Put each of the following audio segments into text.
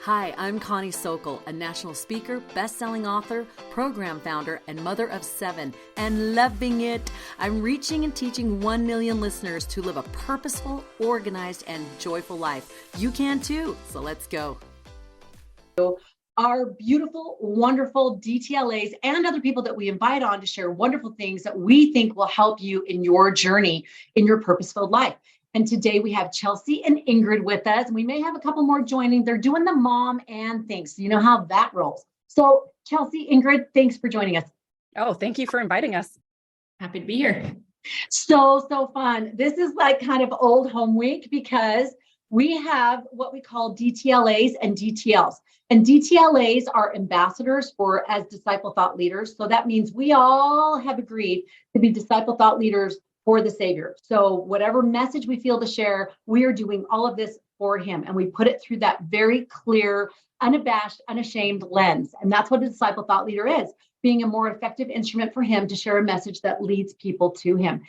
Hi, I'm Connie Sokol, a national speaker, best-selling author, program founder, and mother of 7, and loving it. I'm reaching and teaching 1 million listeners to live a purposeful, organized, and joyful life. You can too, so let's go. Our beautiful, wonderful DTLAs and other people that we invite on to share wonderful things that we think will help you in your journey in your purpose-filled life. And today we have Chelsea and Ingrid with us, and we may have a couple more joining. They're doing the mom and things. So you know how that rolls. So Chelsea, Ingrid, thanks for joining us. Oh, thank you for inviting us. Happy to be here. So fun. This is like kind of old home week because we have what we call DTLAs and DTLs. And DTLAs are ambassadors for as disciple thought leaders. So that means we all have agreed to be disciple thought leaders for the Savior. So whatever message we feel to share, we are doing all of this for him. And we put it through that very clear, unabashed, unashamed lens. And that's what a disciple thought leader is, being a more effective instrument for him to share a message that leads people to him.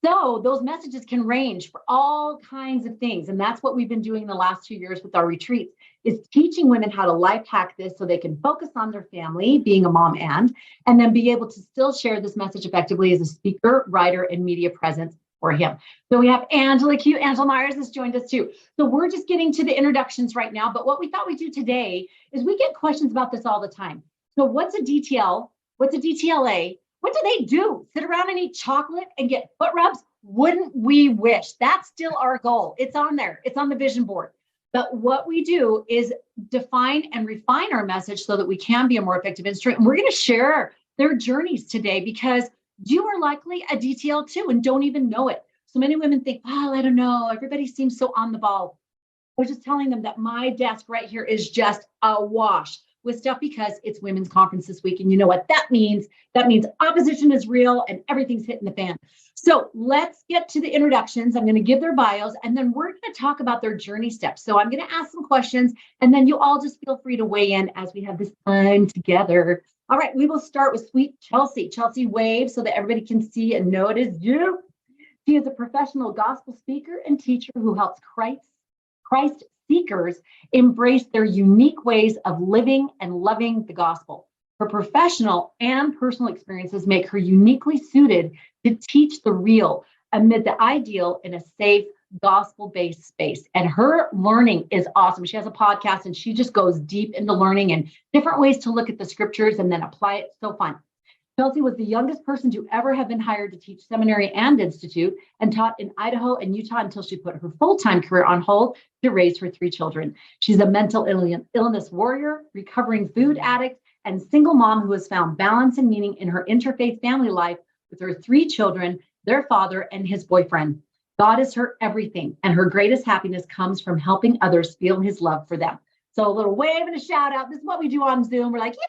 So those messages can range for all kinds of things. And that's what we've been doing the last 2 years with our retreats, is teaching women how to life hack this so they can focus on their family, being a mom and then be able to still share this message effectively as a speaker, writer, and media presence for him. So we have Angela Myers has joined us too. So we're just getting to the introductions right now. But what we thought we'd do today is we get questions about this all the time. So what's a DTL? What's a DTLA? What do they do? Sit around and eat chocolate and get foot rubs? Wouldn't we wish? That's still our goal. It's on there. It's on the vision board. But what we do is define and refine our message so that we can be a more effective instrument. And we're going to share their journeys today because you are likely a DTL too and don't even know it. So many women think, oh, I don't know. Everybody seems so on the ball. I was just telling them that my desk right here is just awash with stuff because it's women's conference this week. And you know what that means? That means opposition is real and everything's hitting the fan. So let's get to the introductions. I'm going to give their bios and then we're going to talk about their journey steps. So I'm going to ask some questions and then you all just feel free to weigh in as we have this time together. All right, we will start with sweet Chelsea. Chelsea, wave so that everybody can see and know it is you. She is a professional gospel speaker and teacher who helps Christ seekers embrace their unique ways of living and loving the gospel. Her professional and personal experiences make her uniquely suited to teach the real amid the ideal in a safe, gospel-based space. And her learning is awesome. She has a podcast and she just goes deep into learning and different ways to look at the scriptures and then apply it. So fun. Chelsea was the youngest person to ever have been hired to teach seminary and institute and taught in Idaho and Utah until she put her full-time career on hold to raise her 3 children. She's a mental illness warrior, recovering food addict, and single mom who has found balance and meaning in her interfaith family life with her 3 children, their father, and his boyfriend. God is her everything, and her greatest happiness comes from helping others feel his love for them. So a little wave and a shout out. This is what we do on Zoom. We're like, yeah.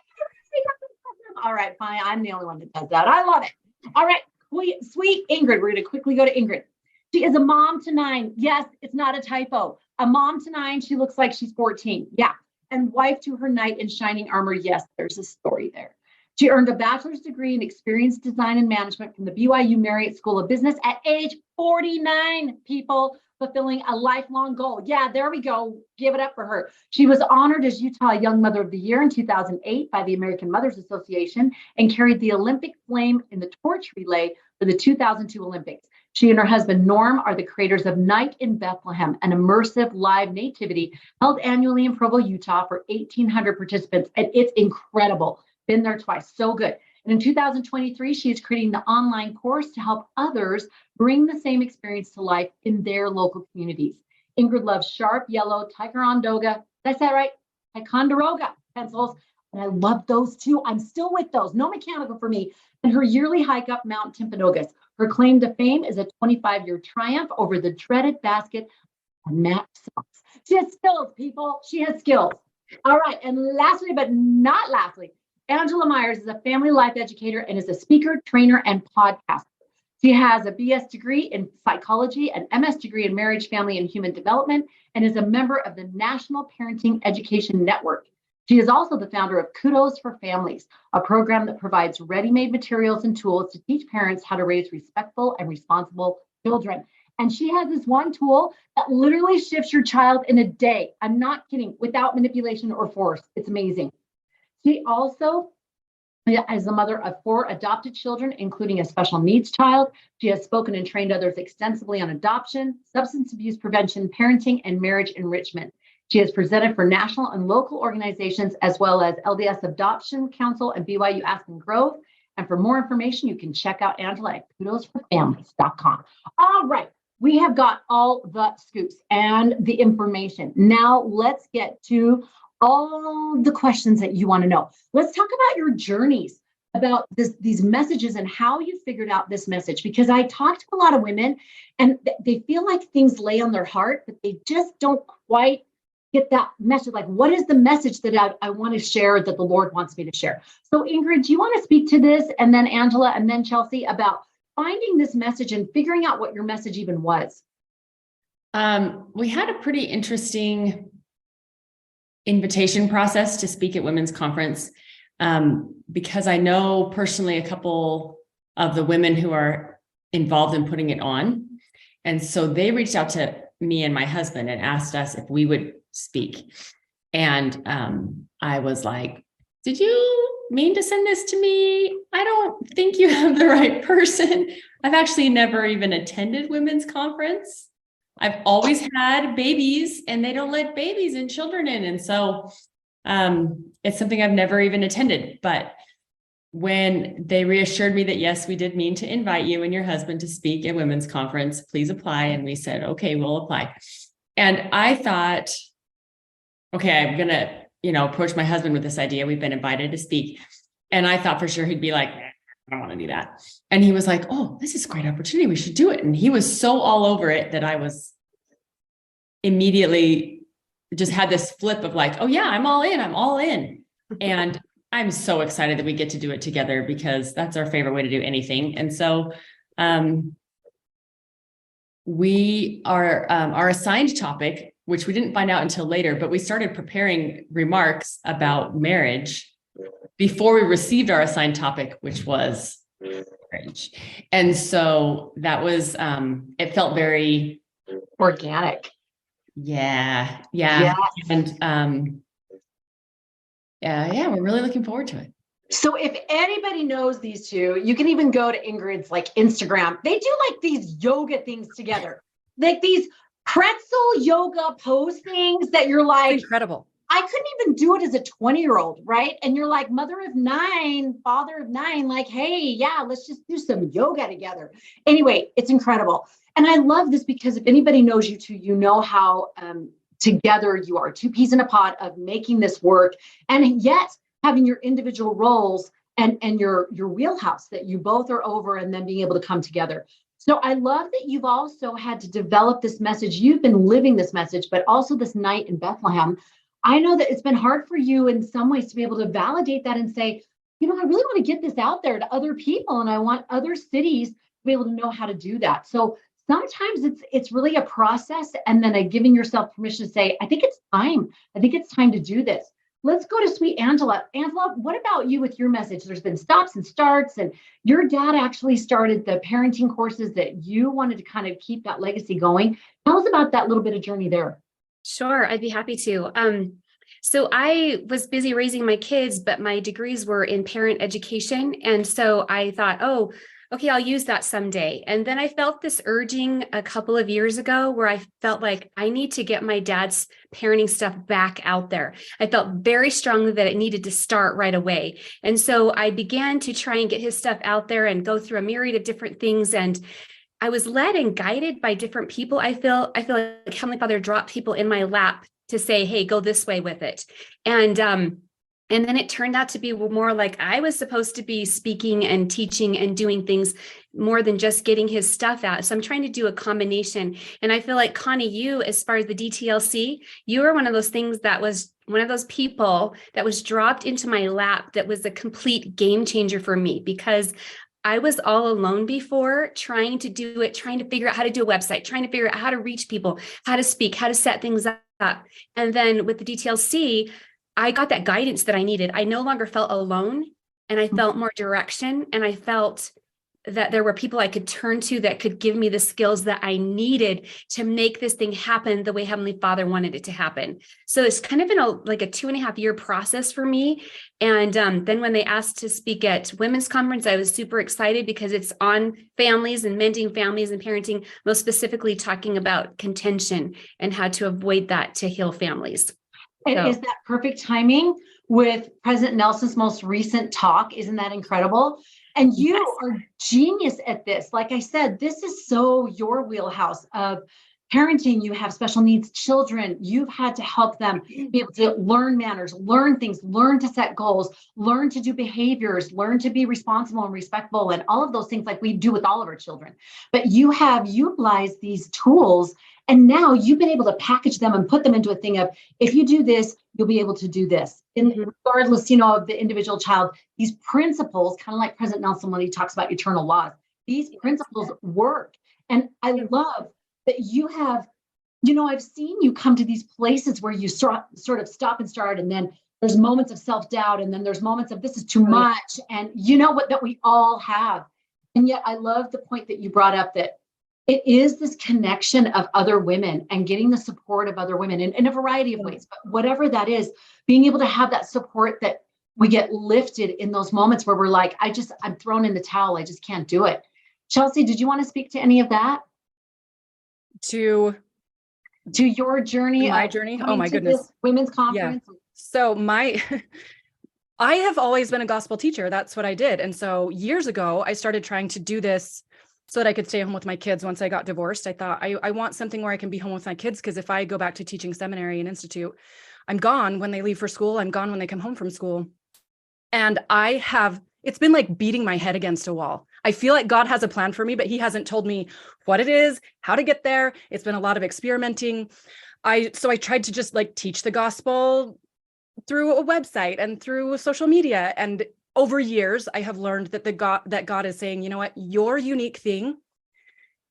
All right, fine. I'm the only one that does that. I love it. All right, sweet Ingrid. We're going to quickly go to Ingrid. She is a mom to 9. Yes, it's not a typo. A mom to 9. She looks like she's 14. Yeah. And wife to her knight in shining armor. Yes, there's a story there. She earned a bachelor's degree in experience design and management from the BYU Marriott School of Business at age 49, people, fulfilling a lifelong goal. Yeah, there we go. Give it up for her. She was honored as Utah Young Mother of the Year in 2008 by the American Mothers Association and carried the Olympic flame in the torch relay for the 2002 Olympics. She and her husband, Norm, are the creators of Night in Bethlehem, an immersive live nativity held annually in Provo, Utah for 1,800 participants. And it's incredible. Been there twice. So good. And in 2023, she is creating the online course to help others bring the same experience to life in their local communities. Ingrid loves sharp yellow Ticonderoga, did I say that right? Ticonderoga pencils. And I love those too. I'm still with those. No mechanical for me. And her yearly hike up Mount Timpanogos. Her claim to fame is a 25-year triumph over the dreaded basket of Matt socks. She has skills, people. She has skills. All right. And lastly, but not lastly, Angela Myers is a family life educator and is a speaker, trainer, and podcaster. She has a BS degree in psychology, an MS degree in marriage, family, and human development, and is a member of the National Parenting Education Network. She is also the founder of Kudos for Families, a program that provides ready-made materials and tools to teach parents how to raise respectful and responsible children. And she has this one tool that literally shifts your child in a day. I'm not kidding, without manipulation or force. It's amazing. She also is the mother of 4 adopted children, including a special needs child. She has spoken and trained others extensively on adoption, substance abuse prevention, parenting, and marriage enrichment. She has presented for national and local organizations, as well as LDS Adoption Council and BYU Aspen Grove. And for more information, you can check out Angela at kudosforfamilies.com. All right, we have got all the scoops and the information. Now let's get to all the questions that you want to know. Let's talk about your journeys, about these messages and how you figured out this message, because I talk to a lot of women and they feel like things lay on their heart, but they just don't quite get that message. Like, what is the message that I want to share, that the Lord wants me to share? So Ingrid, do you want to speak to this? And then Angela, and then Chelsea, about finding this message and figuring out what your message even was. We had a pretty interesting invitation process to speak at Women's Conference, because I know personally a couple of the women who are involved in putting it on. And so they reached out to me and my husband and asked us if we would speak. And I was like, did you mean to send this to me? I don't think you have the right person. I've actually never even attended Women's Conference. I've always had babies and they don't let babies and children in. And so it's something I've never even attended. But when they reassured me that, yes, we did mean to invite you and your husband to speak at Women's Conference, please apply. And we said, okay, we'll apply. And I thought, okay, I'm going to, approach my husband with this idea. We've been invited to speak. And I thought for sure he'd be like, I don't want to do that. And he was like, oh, this is a great opportunity. We should do it. And he was so all over it that I was immediately just had this flip of like, oh yeah, I'm all in. I'm all in. And I'm so excited that we get to do it together, because that's our favorite way to do anything. And so we are our assigned topic, which we didn't find out until later, but we started preparing remarks about marriage before we received our assigned topic, which was marriage. And so that was, it felt very organic. Yeah. Yes. And we're really looking forward to it. So if anybody knows these two, you can even go to Ingrid's like Instagram. They do like these yoga things together, like these pretzel yoga pose things that you're like, incredible. I couldn't even do it as a 20-year-old, right? And you're like mother of 9, father of 9, like, hey, yeah, let's just do some yoga together. Anyway, it's incredible. And I love this because if anybody knows you two, you know how together you are, 2 peas in a pod of making this work, and yet having your individual roles and your wheelhouse that you both are over, and then being able to come together. So I love that you've also had to develop this message. You've been living this message, but also this night in Bethlehem. I know that it's been hard for you in some ways to be able to validate that and say, I really want to get this out there to other people, and I want other cities to be able to know how to do that. So sometimes it's really a process, and then giving yourself permission to say, I think it's time. I think it's time to do this. Let's go to sweet Angela. Angela, what about you with your message? There's been stops and starts, and your dad actually started the parenting courses that you wanted to kind of keep that legacy going. Tell us about that little bit of journey there. Sure, I'd be happy to. So I was busy raising my kids, but my degrees were in parent education. And so I thought, oh, okay, I'll use that someday. And then I felt this urging a couple of years ago where I felt like I need to get my dad's parenting stuff back out there. I felt very strongly that it needed to start right away. And so I began to try and get his stuff out there and go through a myriad of different things. And I was led and guided by different people. I feel like Heavenly Father dropped people in my lap to say, hey, go this way with it. And then it turned out to be more like I was supposed to be speaking and teaching and doing things more than just getting his stuff out. So I'm trying to do a combination. And I feel like, Connie, you, as far as the DTLC, you were one of those things that was one of those people that was dropped into my lap that was a complete game changer for me, because I was all alone before, trying to do it, trying to figure out how to do a website, trying to figure out how to reach people, how to speak, how to set things up. And then with the DTLC, I got that guidance that I needed. I no longer felt alone, and I felt more direction, and I felt that there were people I could turn to that could give me the skills that I needed to make this thing happen the way Heavenly Father wanted it to happen. So it's kind of been like a 2.5-year process for me. And then when they asked to speak at women's conference, I was super excited because it's on families and mending families and parenting, most specifically talking about contention and how to avoid that to heal families. And is that perfect timing with President Nelson's most recent talk? Isn't that incredible? And you are genius at this. Like I said, this is so your wheelhouse of parenting. You have special needs children. You've had to help them be able to learn manners, learn things, learn to set goals, learn to do behaviors, learn to be responsible and respectful, and all of those things like we do with all of our children. But you have utilized these tools, and now you've been able to package them and put them into a thing of, if you do this, you'll be able to do this. Regardless, of the individual child, these principles, kind of like President Nelson when he talks about eternal laws, these principles work. And I love that you have, I've seen you come to these places where you sort of stop and start, and then there's moments of self-doubt, and then there's moments of this is too much, and that we all have. And yet I love the point that you brought up, that it is this connection of other women and getting the support of other women in a variety of ways, but whatever that is, being able to have that support, that we get lifted in those moments where we're like, I'm thrown in the towel. I just can't do it. Chelsea, did you want to speak to any of that? To your journey? My journey? Oh my goodness. Women's conference? Yeah. So I have always been a gospel teacher. That's what I did. And so years ago, I started trying to do this so that I could stay home with my kids once I got divorced. I thought I want something where I can be home with my kids, because if I go back to teaching seminary and institute, I'm gone when they leave for school. I'm gone when they come home from school. And it's been like beating my head against a wall. I feel like God has a plan for me, but he hasn't told me what it is, how to get there. It's been a lot of experimenting. So I tried to just like teach the gospel through a website and through social media. And over years, I have learned that God is saying, you know what, your unique thing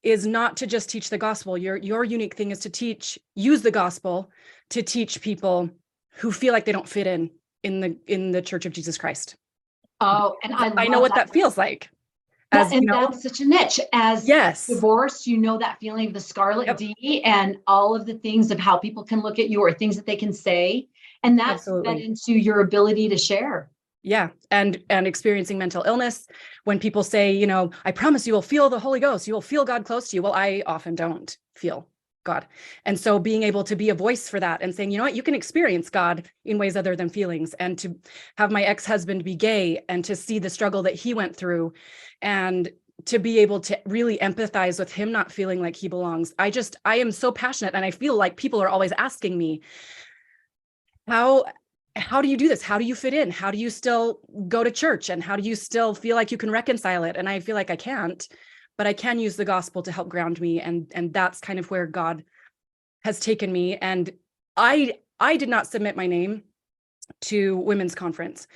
is not to just teach the gospel. Your unique thing is to use the gospel to teach people who feel like they don't fit in the Church of Jesus Christ. Oh, and I know what that feels like. That's such a niche. As divorced, that feeling of the scarlet D and all of the things of how people can look at you or things that they can say. And that's fed into your ability to share. Yeah. And experiencing mental illness, when people say, I promise you will feel the Holy Ghost, you will feel God close to you. Well, I often don't feel God. And so being able to be a voice for that and saying, you know what, you can experience God in ways other than feelings, and to have my ex-husband be gay and to see the struggle that he went through, and to be able to really empathize with him not feeling like he belongs. I am so passionate, and I feel like people are always asking me, how do you do this? How do you fit in? How do you still go to church? And how do you still feel like you can reconcile it? And I feel like I can't, but I can use the gospel to help ground me. And that's kind of where God has taken me. And I did not submit my name to women's conference.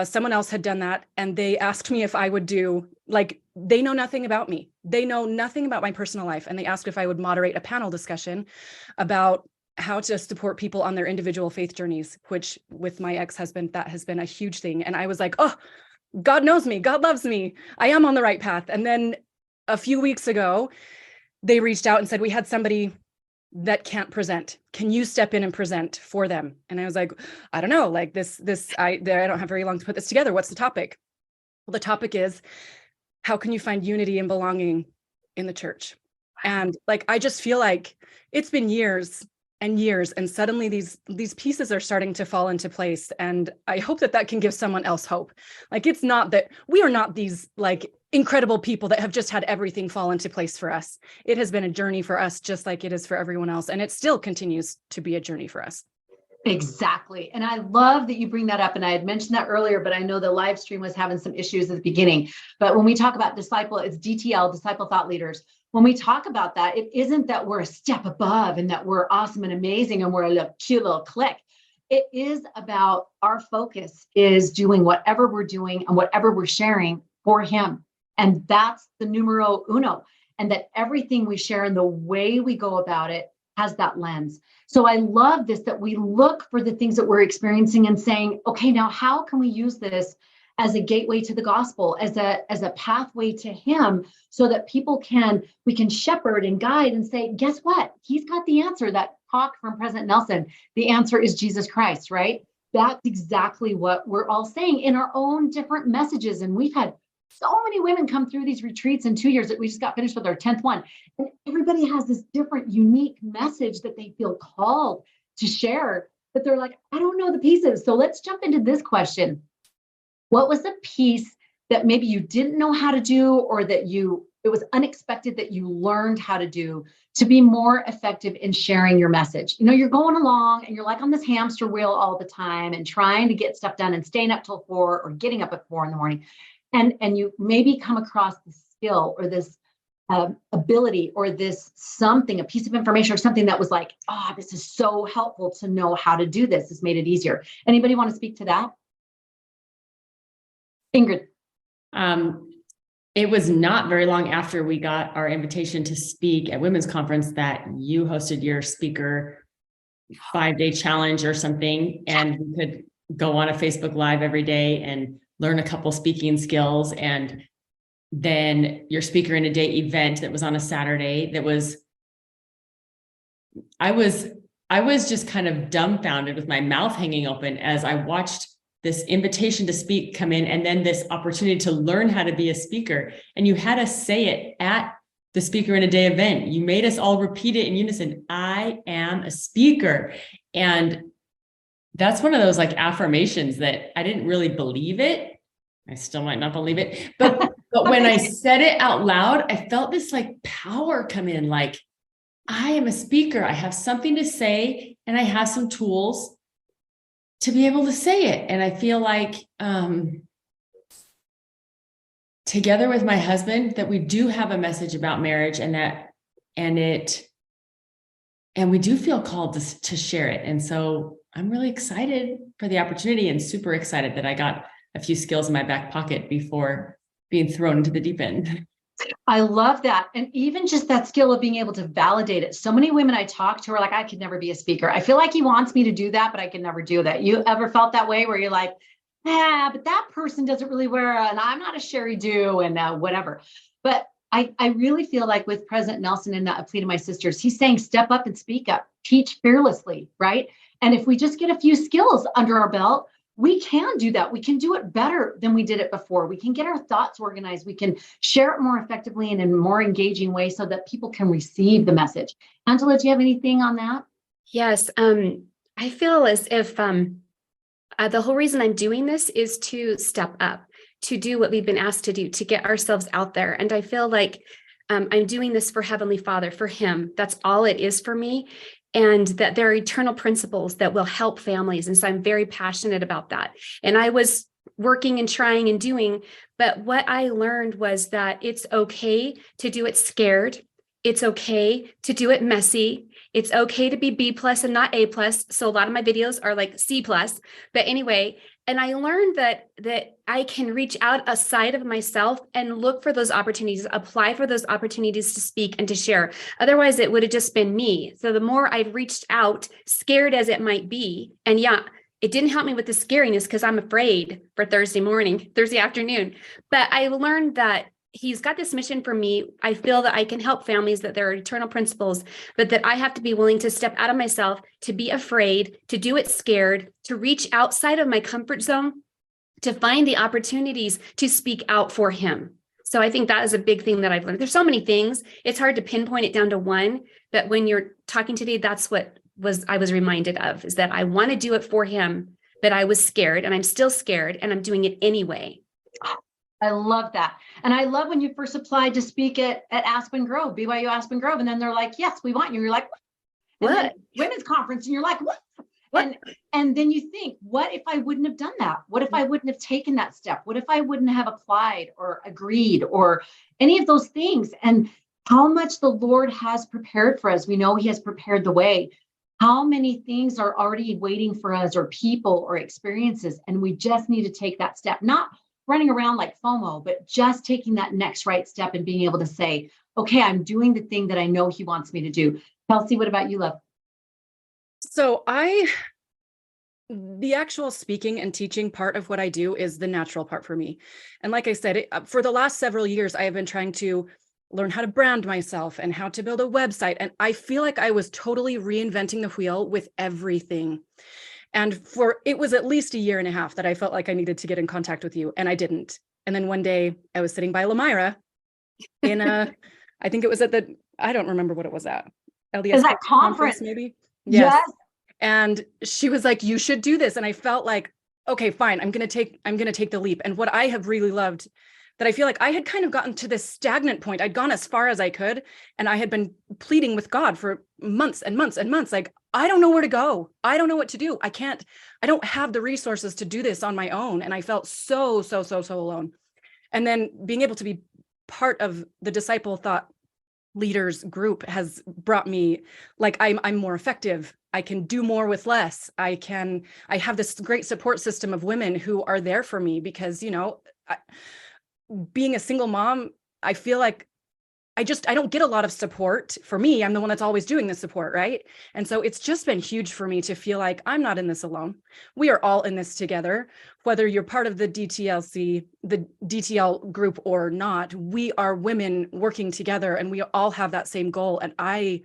Someone else had done that. And they asked me if I would they know nothing about me. They know nothing about my personal life. And they asked if I would moderate a panel discussion about how to support people on their individual faith journeys, which with my ex-husband, that has been a huge thing. And I was like, oh, God knows me. God loves me. I am on the right path. And then a few weeks ago, they reached out and said, we had somebody that can't present. Can you step in and present for them? And I was like, I don't know, like I don't have very long to put this together. What's the topic? Well, the topic is, how can you find unity and belonging in the church? And I just feel like it's been years and years, and suddenly these pieces are starting to fall into place. And I hope that can give someone else hope. It's not that we are not these incredible people that have just had everything fall into place for us. It has been a journey for us, just like it is for everyone else. And it still continues to be a journey for us. Exactly. And I love that you bring that up. And I had mentioned that earlier, but I know the live stream was having some issues at the beginning. But when we talk about disciple, it's DTL, disciple thought leaders. When we talk about that, it isn't that we're a step above and that we're awesome and amazing and we're a cute little clique. It is about our focus is doing whatever we're doing and whatever we're sharing for him. And that's the numero uno. And that everything we share and the way we go about it has that lens. So I love this, that we look for the things that we're experiencing and saying, okay, now how can we use this as a gateway to the gospel, as a pathway to him, so that we can shepherd and guide and say, guess what? He's got the answer. That talk from President Nelson, the answer is Jesus Christ, right? That's exactly what we're all saying in our own different messages. And we've had so many women come through these retreats in 2 years that we just got finished with our 10th one. And everybody has this different, unique message that they feel called to share, but they're like, I don't know the pieces. So let's jump into this question. What was a piece that maybe you didn't know how to do, or that it was unexpected that you learned how to do to be more effective in sharing your message? You know, you're going along and you're like on this hamster wheel all the time and trying to get stuff done and staying up till 4 or getting up at 4 in the morning. And you maybe come across this skill or this ability or this something, a piece of information or something that was like, oh, this is so helpful to know how to do this. This made it easier. Anybody want to speak to that? Ingrid. It was not very long after we got our invitation to speak at Women's Conference that you hosted your speaker 5-day challenge or something, and we could go on a Facebook Live every day and learn a couple speaking skills. And then your speaker in a day event that was on a Saturday, I was just kind of dumbfounded with my mouth hanging open as I watched this invitation to speak come in, and then this opportunity to learn how to be a speaker. And you had us say it at the speaker in a day event. You made us all repeat it in unison. I am a speaker. And that's one of those like affirmations that I didn't really believe it. I still might not believe it, but when I said it out loud, I felt this like power come in, like, I am a speaker. I have something to say and I have some tools to be able to say it. And I feel like together with my husband, that we do have a message about marriage, and we do feel called to share it. And so I'm really excited for the opportunity, and super excited that I got a few skills in my back pocket before being thrown into the deep end. I love that. And even just that skill of being able to validate it. So many women I talk to are like, I could never be a speaker. I feel like he wants me to do that, but I can never do that. You ever felt that way where you're like, but that person doesn't really wear and I'm not a Sherry do and whatever. But I really feel like with President Nelson and a plea to my sisters, he's saying, step up and speak up, teach fearlessly, right? And if we just get a few skills under our belt, we can do that. We can do it better than we did it before. We can get our thoughts organized. We can share it more effectively and in a more engaging way so that people can receive the message. Angela, do you have anything on that? Yes. I feel as if the whole reason I'm doing this is to step up, to do what we've been asked to do, to get ourselves out there. And I feel like I'm doing this for Heavenly Father, for him. That's all it is for me. And that there are eternal principles that will help families. And so I'm very passionate about that. And I was working and trying and doing, but what I learned was that it's okay to do it scared. It's okay to do it messy. It's okay to be B+ and not A+. So a lot of my videos are like C+. But anyway, and I learned that I can reach out a side of myself and look for those opportunities, apply for those opportunities to speak and to share. Otherwise, it would have just been me. So the more I'd reached out, scared as it might be, and yeah, it didn't help me with the scariness because I'm afraid for Thursday afternoon. But I learned that he's got this mission for me. I feel that I can help families, that there are eternal principles, but that I have to be willing to step out of myself, to be afraid, to do it scared, to reach outside of my comfort zone, to find the opportunities to speak out for him. So I think that is a big thing that I've learned. There's so many things. It's hard to pinpoint it down to one, but when you're talking today, that's what I was reminded of, is that I want to do it for him, but I was scared and I'm still scared and I'm doing it anyway. I love that. And I love when you first applied to speak at Aspen Grove, BYU Aspen Grove. And then they're like, yes, we want you. You're like, what? Women's conference. And you're like, what? And then you think, what if I wouldn't have done that? What if I wouldn't have taken that step? What if I wouldn't have applied or agreed or any of those things? And how much the Lord has prepared for us. We know he has prepared the way. How many things are already waiting for us, or people or experiences. And we just need to take that step, not running around like FOMO, but just taking that next right step and being able to say, okay, I'm doing the thing that I know he wants me to do. Kelsey, what about you, love? So I the actual speaking and teaching part of what I do is the natural part for me. And like I said, for the last several years, I have been trying to learn how to brand myself and how to build a website. And I feel like I was totally reinventing the wheel with everything. And it was at least a year and a half that I felt like I needed to get in contact with you, and I didn't. And then one day I was sitting by Lamira in I think it was I don't remember what it was at. LDS Is that conference? maybe? Yes. And she was like, you should do this. And I felt like, okay, fine, I'm going to take the leap. And what I have really loved, that I feel like I had kind of gotten to this stagnant point. I'd gone as far as I could, and I had been pleading with God for months and months and months. Like, I don't know where to go. I don't know what to do. I don't have the resources to do this on my own. And I felt so alone. And then being able to be part of the Disciple Thought Leaders group has brought me, like, I'm more effective. I can do more with less. I have this great support system of women who are there for me, because, being a single mom, I feel like I don't get a lot of support. For me, I'm the one that's always doing the support, right? And so it's just been huge for me to feel like I'm not in this alone. We are all in this together, whether you're part of the DTL group or not. We are women working together, and we all have that same goal. And I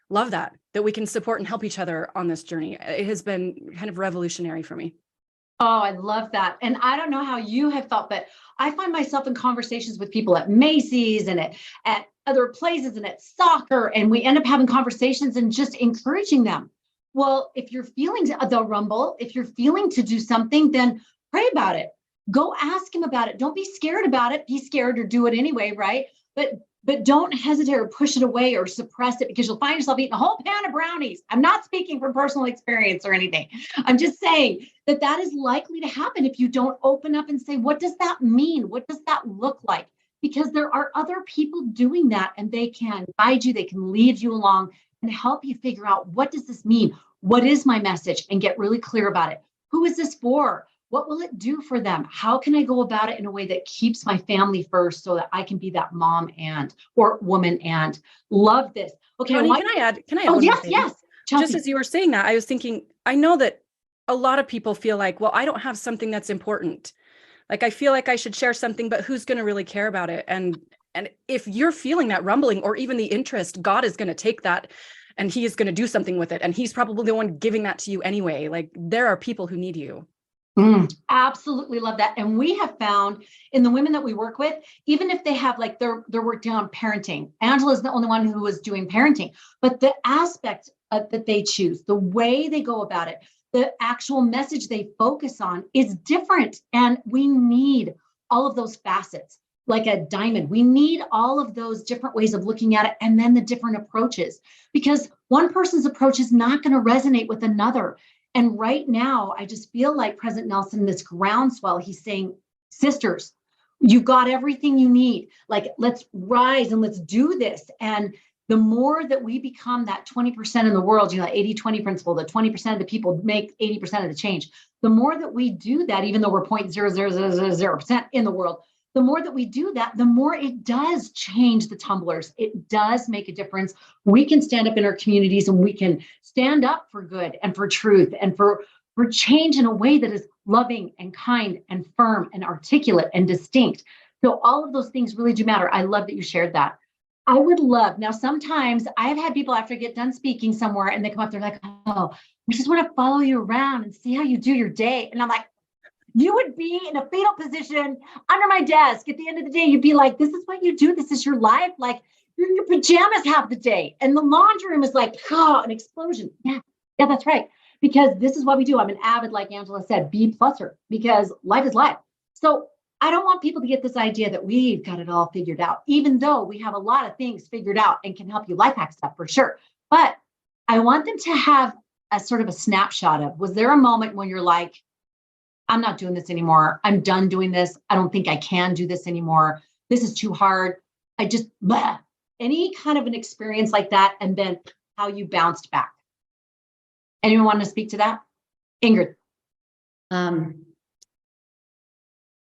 love that we can support and help each other on this journey. It has been kind of revolutionary for me. Oh, I love that. And I don't know how you have felt, but I find myself in conversations with people at Macy's and at other places and at soccer, and we end up having conversations and just encouraging them. Well, if you're feeling the rumble, if you're feeling to do something, then pray about it. Go ask him about it. Don't be scared about it. Be scared or do it anyway, right? But don't hesitate or push it away or suppress it, because you'll find yourself eating a whole pan of brownies. I'm not speaking from personal experience or anything. I'm just saying that is likely to happen if you don't open up and say, what does that mean? What does that look like? Because there are other people doing that, and they can guide you, they can lead you along and help you figure out, what does this mean? What is my message? And get really clear about it. Who is this for? What will it do for them? How can I go about it in a way that keeps my family first, so that I can be that mom or woman and love this? Okay. Connie, can I add? Oh, one yes, more thing? yes. Just as you were saying that, I was thinking, I know that a lot of people feel like, well, I don't have something that's important. Like, I feel like I should share something, but who's going to really care about it? And if you're feeling that rumbling or even the interest, God is going to take that and he is going to do something with it. And he's probably the one giving that to you anyway. Like, there are people who need you. Absolutely love that. And we have found in the women that we work with, even if they have like their work down parenting, Angela's the only one who was doing parenting, but the aspect that they choose, the way they go about it, the actual message they focus on is different. And we need all of those facets, like a diamond. We need all of those different ways of looking at it, and then the different approaches, because one person's approach is not going to resonate with another. And right now, I just feel like President Nelson, this groundswell, he's saying, sisters, you've got everything you need. Like, let's rise and let's do this. And the more that we become that 20% in the world, 80-20 principle, that 20% of the people make 80% of the change. The more that we do that, even though we're 0.00000% in the world, the more that we do that, the more it does change the tumblers. It does make a difference. We can stand up in our communities, and we can stand up for good and for truth and for change in a way that is loving and kind and firm and articulate and distinct. So all of those things really do matter. I love that you shared that. I would love, now sometimes I've had people after I get done speaking somewhere and they come up, they're like, oh, I just want to follow you around and see how you do your day. And I'm like, you would be in a fetal position under my desk. At the end of the day, you'd be like, this is what you do. This is your life. Like, you're in your pajamas half the day. And the laundry room is like, an explosion. Yeah, that's right. Because this is what we do. I'm an avid, like Angela said, B+er, because life is life. So I don't want people to get this idea that we've got it all figured out, even though we have a lot of things figured out and can help you life hack stuff for sure. But I want them to have a sort of a snapshot of, was there a moment when you're like, I'm not doing this anymore. I'm done doing this. I don't think I can do this anymore. This is too hard. I just, any kind of an experience like that, and then how you bounced back. Anyone want to speak to that? Ingrid.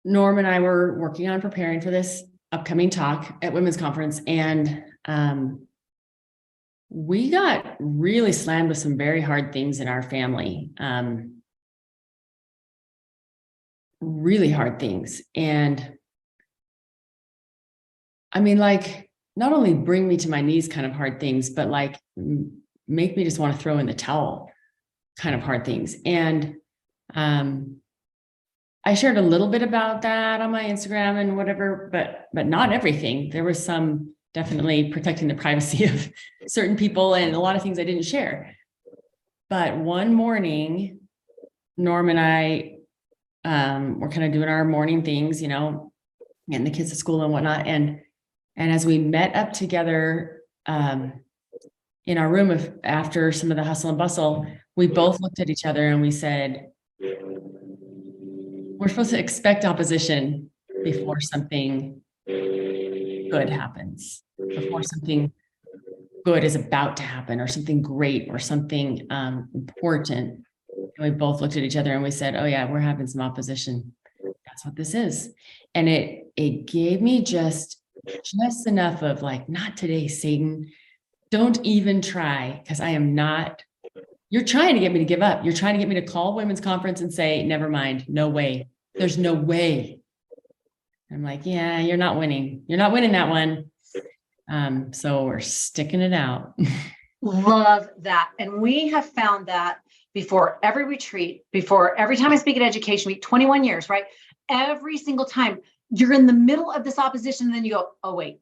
Norm and I were working on preparing for this upcoming talk at Women's Conference, and we got really slammed with some very hard things in our family. really hard things. And I mean, like, not only bring me to my knees kind of hard things, but like make me just want to throw in the towel kind of hard things. And I shared a little bit about that on my Instagram and whatever, but not everything. There was some definitely protecting the privacy of certain people and a lot of things I didn't share. But one morning, Norm and I were kind of doing our morning things, you know, getting the kids to school and whatnot. And as we met up together in our room after some of the hustle and bustle, we both looked at each other and we said, we're supposed to expect opposition before something good happens, before something good is about to happen, or something great, or something important. And we both looked at each other and we said, oh yeah, we're having some opposition. That's what this is. And it gave me just enough of like, not today, Satan. Don't even try, because I am not. You're trying to get me to give up. You're trying to get me to call women's conference and say, never mind, no way. There's no way. I'm like, yeah, you're not winning. You're not winning that one. So we're sticking it out. Love that. And we have found that before every retreat, before every time I speak at Education Week, 21 years, right? Every single time you're in the middle of this opposition, and then you go, oh, wait.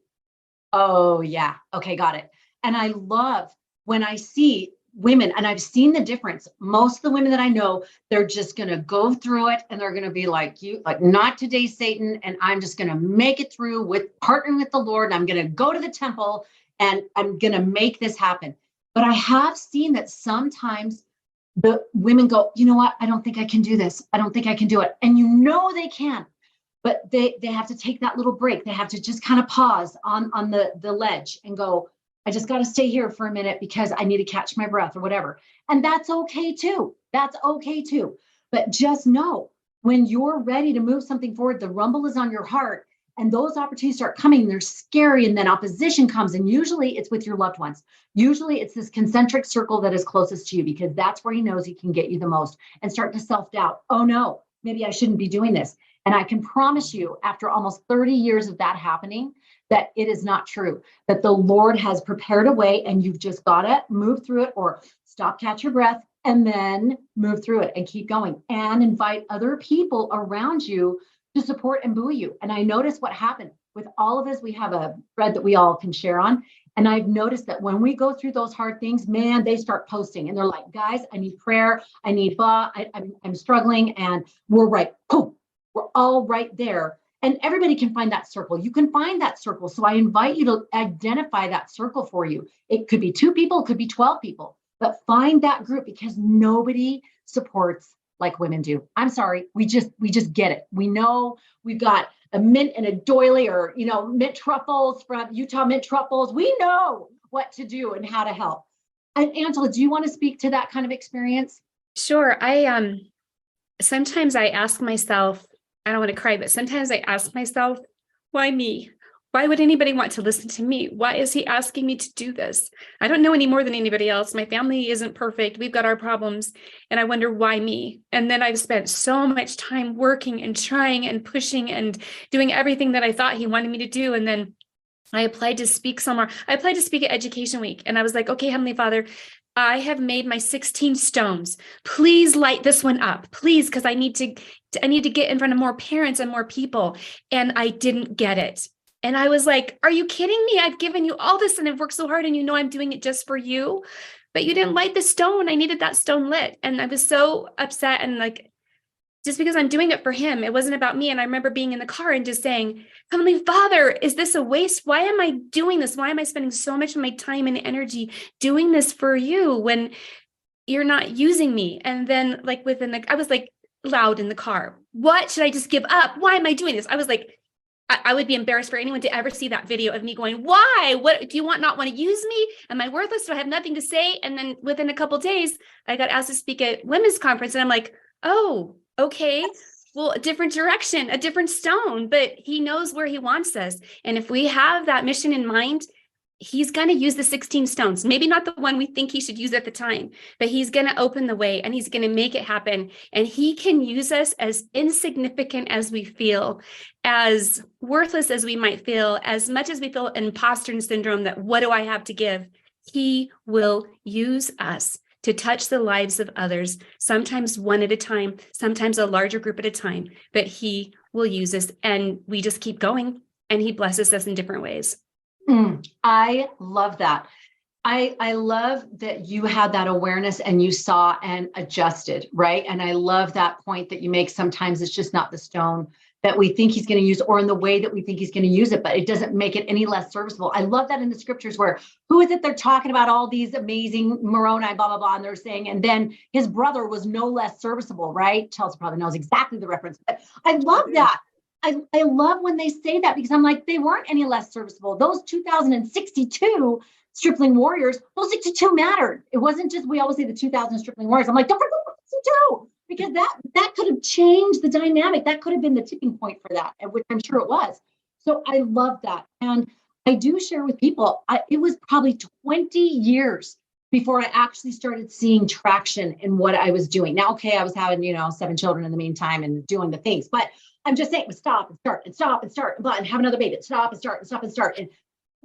Oh, yeah. Okay, got it. And I love when I see women, and I've seen the difference. Most of the women that I know, they're just going to go through it and they're going to be like, you, like, not today, Satan. And I'm just going to make it through with partnering with the Lord. And I'm going to go to the temple and I'm going to make this happen. But I have seen that sometimes the women go, you know what? I don't think I can do this. I don't think I can do it. And you know they can, but they have to take that little break. They have to just kind of pause on the ledge and go, I just got to stay here for a minute because I need to catch my breath or whatever. And that's okay too. That's okay too. But just know when you're ready to move something forward, the rumble is on your heart and those opportunities start coming. They're scary. And then opposition comes. And usually it's with your loved ones. Usually it's this concentric circle that is closest to you because that's where he knows he can get you the most and start to self-doubt. Oh no, maybe I shouldn't be doing this. And I can promise you after almost 30 years of that happening, that it is not true, that the Lord has prepared a way and you've just got to move through it or stop, catch your breath, and then move through it and keep going and invite other people around you to support and buoy you. And I noticed what happened with all of us. We have a thread that we all can share on. And I've noticed that when we go through those hard things, man, they start posting and they're like, guys, I need prayer. I need, I'm struggling. And we're right. Boom, we're all right there. And everybody can find that circle. You can find that circle. So I invite you to identify that circle for you. It could be 2 people, it could be 12 people, but find that group because nobody supports like women do. I'm sorry. We just get it. We know we've got a mint and a doily or, you know, mint truffles from Utah mint truffles. We know what to do and how to help. And Angela, do you want to speak to that kind of experience? Sure. Sometimes I ask myself, I don't want to cry, but sometimes I ask myself, why me? Why would anybody want to listen to me? Why is he asking me to do this? I don't know any more than anybody else. My family isn't perfect. We've got our problems. And I wonder why me? And then I've spent so much time working and trying and pushing and doing everything that I thought he wanted me to do. And then I applied to speak somewhere. I applied to speak at Education Week. And I was like, okay, Heavenly Father, I have made my 16 stones. Please light this one up, please, because I need to get in front of more parents and more people. And I didn't get it. And I was like, are you kidding me? I've given you all this and I've worked so hard and you know I'm doing it just for you, but you didn't light the stone. I needed that stone lit. And I was so upset and like, just because I'm doing it for him, it wasn't about me. And I remember being in the car and just saying, Heavenly Father, is this a waste? Why am I doing this? Why am I spending so much of my time and energy doing this for you when you're not using me? And then like I was like loud in the car. What should I just give up? Why am I doing this? I was like, I would be embarrassed for anyone to ever see that video of me going, why? What do you not want to use me? Am I worthless? Do I have nothing to say? And then within a couple of days, I got asked to speak at women's conference. And I'm like, oh, okay. Well, a different direction, a different stone, but he knows where he wants us. And if we have that mission in mind, he's going to use the 16 stones, maybe not the one we think he should use at the time, but he's going to open the way and he's going to make it happen. And he can use us as insignificant as we feel, as worthless as we might feel, as much as we feel imposter syndrome that what do I have to give? He will use us to touch the lives of others, sometimes one at a time, sometimes a larger group at a time, but he will use us and we just keep going and he blesses us in different ways. I love that. I love that you had that awareness and you saw and adjusted, right? And I love that point that you make. Sometimes it's just not the stone that we think he's going to use or in the way that we think he's going to use it, but it doesn't make it any less serviceable. I love that in the scriptures where, who is it? They're talking about all these amazing Moroni, blah, blah, blah. And they're saying, and then his brother was no less serviceable, right? Chelsea probably knows exactly the reference, but I love that. I love when they say that because I'm like, they weren't any less serviceable. Those 2,062 stripling warriors, those 62 mattered. It wasn't just, we always say the 2,000 stripling warriors. I'm like, don't forget the 62, because that could have changed the dynamic. That could have been the tipping point for that, which I'm sure it was. So I love that. And I do share with people, it was probably 20 years before I actually started seeing traction in what I was doing. Now, okay, I was having, 7 children in the meantime and doing the things, but I'm just saying, stop and start and stop and start and have another baby, stop and start and stop and start. And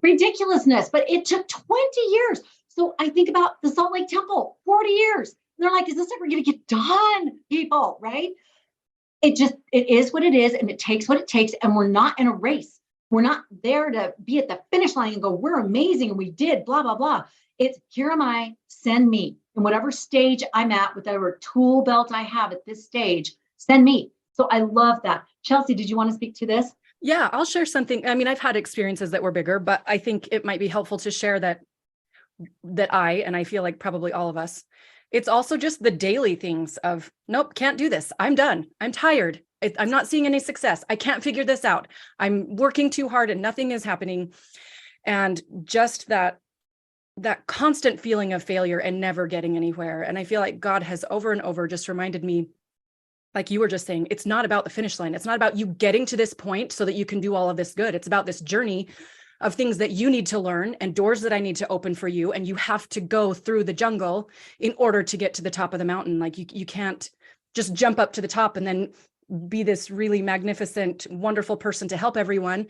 ridiculousn's, but it took 20 years. So I think about the Salt Lake Temple, 40 years. And they're like, is this ever going to get done, people, right? It is what it is, and it takes what it takes, and we're not in a race. We're not there to be at the finish line and go, we're amazing, and we did, blah, blah, blah. It's, here am I, send me. In whatever stage I'm at, whatever tool belt I have at this stage, send me. So I love that. Chelsea, did you want to speak to this? Yeah, I'll share something. I mean, I've had experiences that were bigger, but I think it might be helpful to share that I feel like probably all of us, it's also just the daily things of, nope, can't do this. I'm done. I'm tired. I'm not seeing any success. I can't figure this out. I'm working too hard and nothing is happening. And just that constant feeling of failure and never getting anywhere. And I feel like God has over and over just reminded me, like you were just saying, it's not about the finish line. It's not about you getting to this point so that you can do all of this good. It's about this journey of things that you need to learn and doors that I need to open for you. And you have to go through the jungle in order to get to the top of the mountain. Like you can't just jump up to the top and then be this really magnificent, wonderful person to help everyone.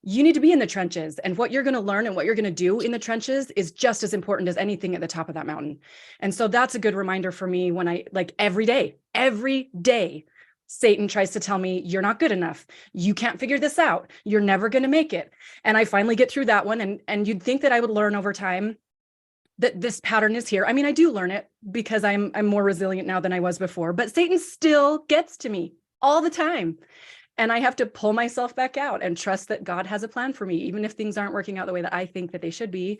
You need to be in the trenches, and what you're going to learn and what you're going to do in the trenches is just as important as anything at the top of that mountain. And so that's a good reminder for me when I, like, every day, Satan tries to tell me, you're not good enough. You can't figure this out. You're never going to make it. And I finally get through that one. And you'd think that I would learn over time that this pattern is here. I mean, I do learn it because I'm more resilient now than I was before, but Satan still gets to me all the time. And I have to pull myself back out and trust that God has a plan for me, even if things aren't working out the way that I think that they should be.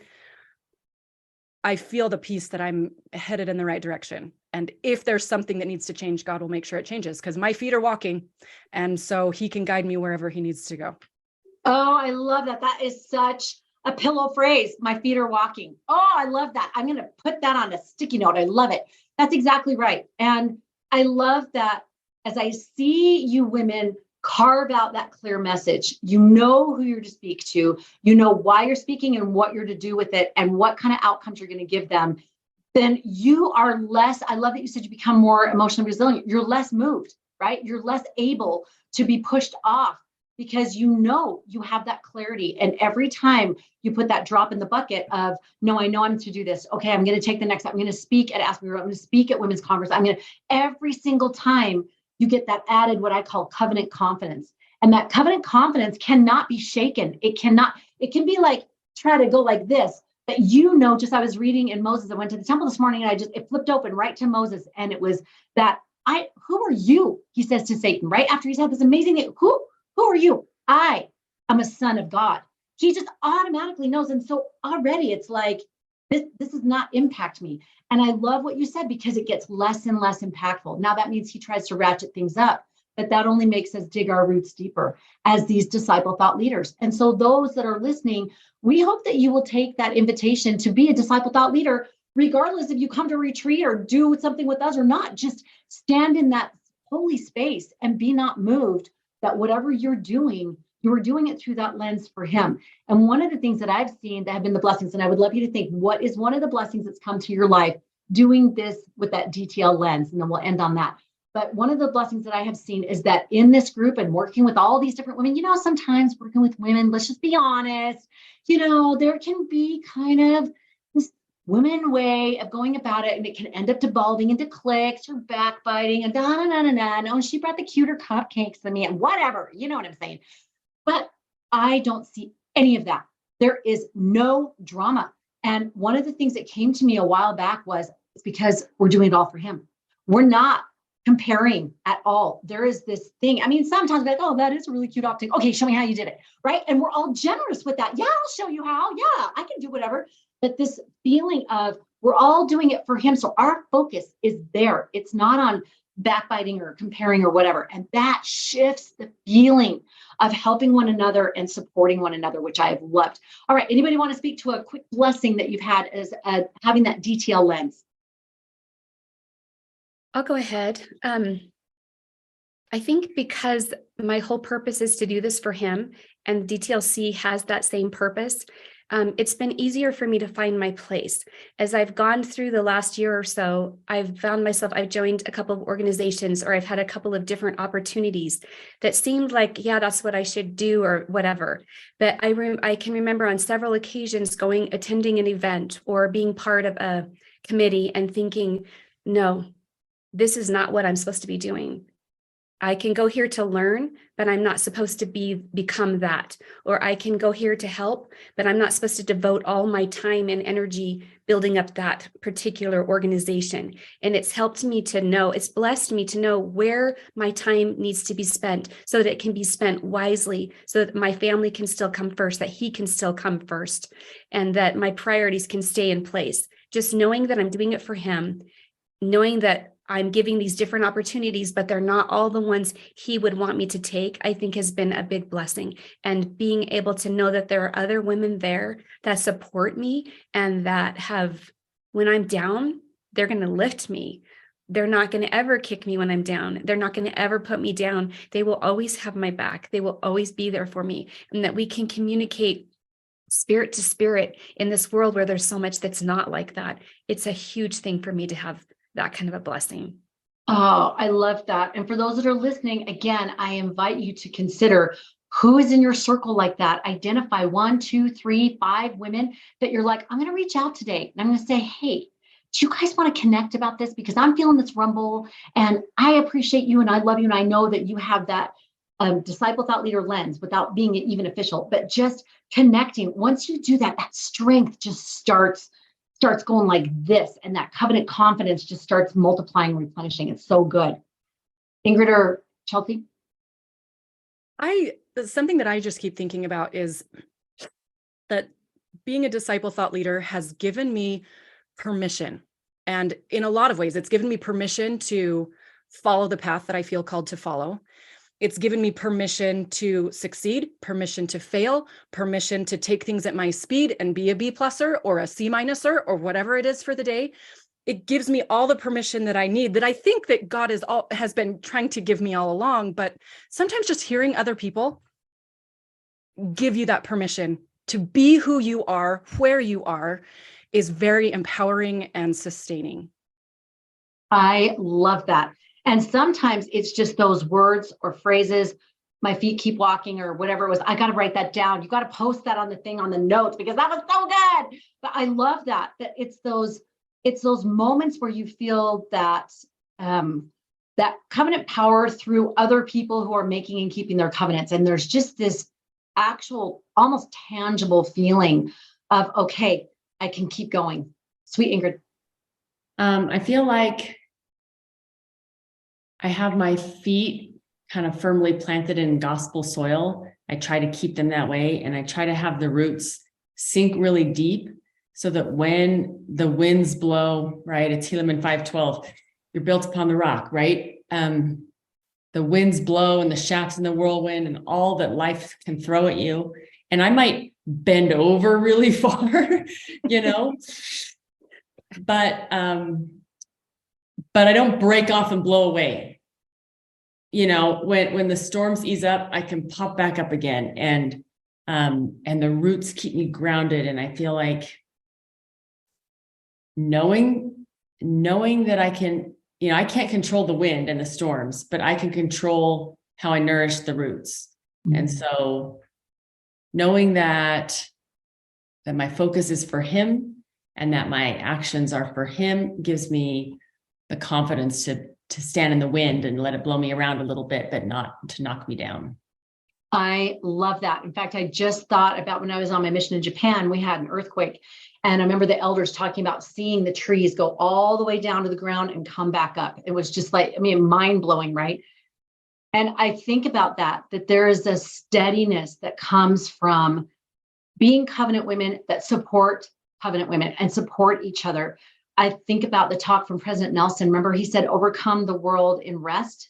I feel the peace that I'm headed in the right direction. And if there's something that needs to change, God will make sure it changes, because my feet are walking. And so he can guide me wherever he needs to go. Oh, I love that. That is such a pillow phrase. My feet are walking. Oh, I love that. I'm going to put that on a sticky note. I love it. That's exactly right. And I love that as I see you women carve out that clear message. You know who you're to speak to, you know why you're speaking and what you're to do with it and what kind of outcomes you're going to give them. Then you are less, I love that you said you become more emotionally resilient. You're less moved, right? You're less able to be pushed off because you know you have that clarity. And every time you put that drop in the bucket of, no, I know I'm to do this. Okay, I'm going to take the next step. I'm going to speak at Ask Me. I'm going to speak at Women's Conference. Every single time you get that added, what I call covenant confidence. And that covenant confidence cannot be shaken. It can be like, try to go like this, but just I was reading in Moses, I went to the temple this morning and it flipped open right to Moses. And it was that who are you? He says to Satan, right after he's had this amazing thing, who are you? I am a son of God. He just automatically knows. And so already it's like, this does not impact me. And I love what you said, because it gets less and less impactful. Now that means he tries to ratchet things up, but that only makes us dig our roots deeper as these disciple thought leaders. And so those that are listening, we hope that you will take that invitation to be a disciple thought leader, regardless if you come to retreat or do something with us or not. Just stand in that holy space and be not moved that whatever you're doing, You were doing it through that lens for him. And one of the things that I've seen that have been the blessings, and I would love you to think, what is one of the blessings that's come to your life doing this with that DTL lens? And then we'll end on that. But one of the blessings that I have seen is that in this group and working with all these different women, sometimes working with women, let's just be honest, there can be kind of this women way of going about it, and it can end up devolving into cliques or backbiting and no, she brought the cuter cupcakes than me and whatever, you know what I'm saying? But I don't see any of that. There is no drama. And one of the things that came to me a while back was, it's because we're doing it all for him. We're not comparing at all. There is this thing. I mean, sometimes we're like, oh, that is a really cute optic. Okay, show me how you did it. Right. And we're all generous with that. Yeah, I'll show you how. Yeah, I can do whatever. But this feeling of we're all doing it for him. So our focus is there. It's not on backbiting or comparing or whatever. And that shifts the feeling of helping one another and supporting one another, which I have loved. All right. Anybody want to speak to a quick blessing that you've had as having that DTL lens? I'll go ahead. I think because my whole purpose is to do this for him, and DTLC has that same purpose, it's been easier for me to find my place. As I've gone through the last year or so, I've found myself, I've joined a couple of organizations, or I've had a couple of different opportunities that seemed like, yeah, that's what I should do or whatever. But I can remember on several occasions attending an event or being part of a committee and thinking, no, this is not what I'm supposed to be doing. I can go here to learn, but I'm not supposed to become that. Or I can go here to help, but I'm not supposed to devote all my time and energy building up that particular organization. And it's helped me to know, it's blessed me to know where my time needs to be spent so that it can be spent wisely, so that my family can still come first, that he can still come first, and that my priorities can stay in place. Just knowing that I'm doing it for him, knowing that I'm giving these different opportunities, but they're not all the ones he would want me to take, I think has been a big blessing. And being able to know that there are other women there that support me and that when I'm down, they're going to lift me. They're not going to ever kick me when I'm down. They're not going to ever put me down. They will always have my back. They will always be there for me, and that we can communicate spirit to spirit in this world where there's so much that's not like that. It's a huge thing for me to have that kind of a blessing. Oh, I love that. And for those that are listening, again, I invite you to consider who is in your circle like that. Identify 1, 2, 3, 5 women that you're like, I'm going to reach out today. And I'm going to say, hey, do you guys want to connect about this? Because I'm feeling this rumble and I appreciate you and I love you. And I know that you have that disciple thought leader lens without being even official, but just connecting. Once you do that, that strength just starts going like this, and that covenant confidence just starts multiplying, replenishing. It's so good. Ingrid or Chelsea? Something that I just keep thinking about is that being a disciple thought leader has given me permission. And in a lot of ways, it's given me permission to follow the path that I feel called to follow. It's given me permission to succeed, permission to fail, permission to take things at my speed and be a B pluser or a C minuser or whatever it is for the day. It gives me all the permission that I need, that I think that God has been trying to give me all along. But sometimes just hearing other people give you that permission to be who you are, where you are, is very empowering and sustaining. I love that. And sometimes it's just those words or phrases, my feet keep walking or whatever it was. I got to write that down. You got to post that on the thing on the notes because that was so good. But I love that it's those moments where you feel that that covenant power through other people who are making and keeping their covenants. And there's just this actual, almost tangible feeling of, okay, I can keep going. Sweet Ingrid. I feel like I have my feet kind of firmly planted in gospel soil. I try to keep them that way. And I try to have the roots sink really deep so that when the winds blow, right? It's Helaman 5:12, you're built upon the rock, right? The winds blow and the shafts in the whirlwind and all that life can throw at you. And I might bend over really far, but I don't break off and blow away. when the storms ease up, I can pop back up again, and the roots keep me grounded. And I feel like knowing that I can, I can't control the wind and the storms, but I can control how I nourish the roots. And so knowing that my focus is for him and that my actions are for him gives me the confidence to stand in the wind and let it blow me around a little bit, but not to knock me down. I love that. In fact, I just thought about when I was on my mission in Japan, we had an earthquake. And I remember the elders talking about seeing the trees go all the way down to the ground and come back up. It was just like, mind blowing, right? And I think about that there is a steadiness that comes from being covenant women that support covenant women and support each other. I think about the talk from President Nelson. Remember, he said, overcome the world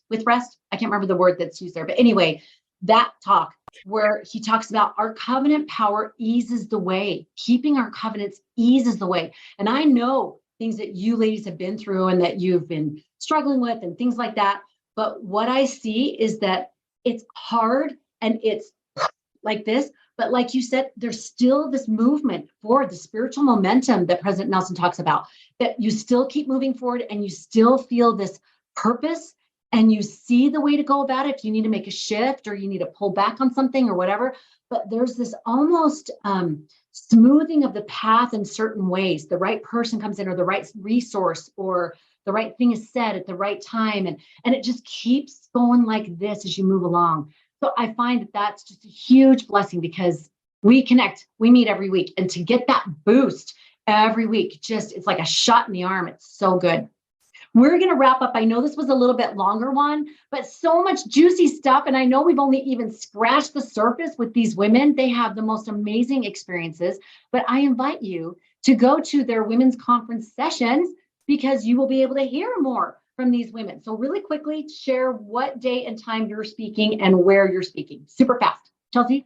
with rest. I can't remember the word that's used there. But anyway, that talk where he talks about our covenant power eases the way. Keeping our covenants eases the way. And I know things that you ladies have been through and that you've been struggling with and things like that. But what I see is that it's hard and it's like this. But like you said, there's still this movement forward, the spiritual momentum that President Nelson talks about, that you still keep moving forward and you still feel this purpose and you see the way to go about it. If you need to make a shift or you need to pull back on something or whatever, but there's this almost smoothing of the path in certain ways. The right person comes in or the right resource or the right thing is said at the right time. And it just keeps going like this as you move along. So I find that that's just a huge blessing because we connect, we meet every week. And to get that boost every week, it's like a shot in the arm. It's so good. We're going to wrap up. I know this was a little bit longer one, but so much juicy stuff. And I know we've only even scratched the surface with these women. They have the most amazing experiences, but I invite you to go to their women's conference sessions because you will be able to hear more from these women. So really quickly, share what day and time you're speaking and where you're speaking. Super fast. Chelsea?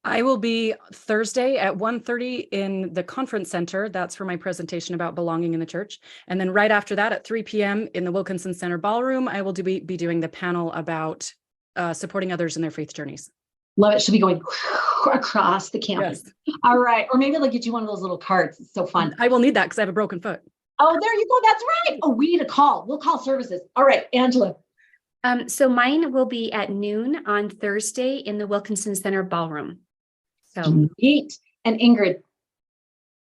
I will be Thursday at 1:30 in the conference center. That's for my presentation about belonging in the church. And then right after that at 3 p.m. in the Wilkinson Center Ballroom, I will be doing the panel about supporting others in their faith journeys. Love it. She'll be going across the campus. Yes. All right. Or maybe they'll get you one of those little carts. It's so fun. I will need that because I have a broken foot. Oh, there you go. That's right. Oh, we need a call. We'll call services. All right, Angela. So mine will be at noon on Thursday in the Wilkinson Center Ballroom. So neat. And Ingrid.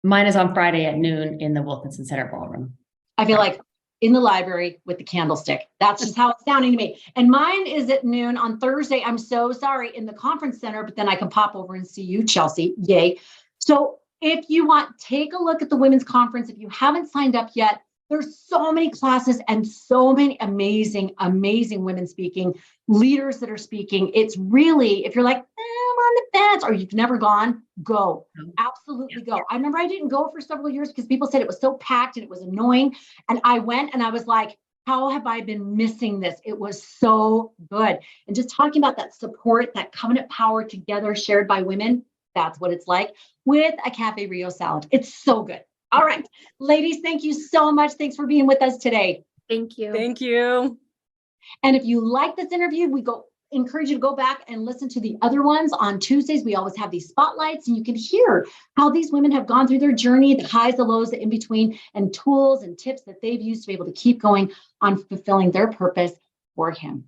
Mine is on Friday at noon in the Wilkinson Center Ballroom. I feel like in the library with the candlestick. That's just how it's sounding to me. And mine is at noon on Thursday. I'm so sorry, in the conference center, but then I can pop over and see you, Chelsea. Yay. So if you want, take a look at the women's conference. If you haven't signed up yet, there's so many classes and so many amazing, amazing women speaking, leaders that are speaking. It's really, if you're like, I'm on the fence, or you've never gone, go. Absolutely go. I remember I didn't go for several years because people said it was so packed and it was annoying. And I went and I was like, how have I been missing this? It was so good. And just talking about that support, that covenant power together shared by women, that's what it's like with a Cafe Rio salad. It's so good. All right, ladies, thank you so much. Thanks for being with us today. Thank you. Thank you. And if you like this interview, encourage you to go back and listen to the other ones on Tuesdays. We always have these spotlights and you can hear how these women have gone through their journey, the highs, the lows, the in between, and tools and tips that they've used to be able to keep going on fulfilling their purpose for him.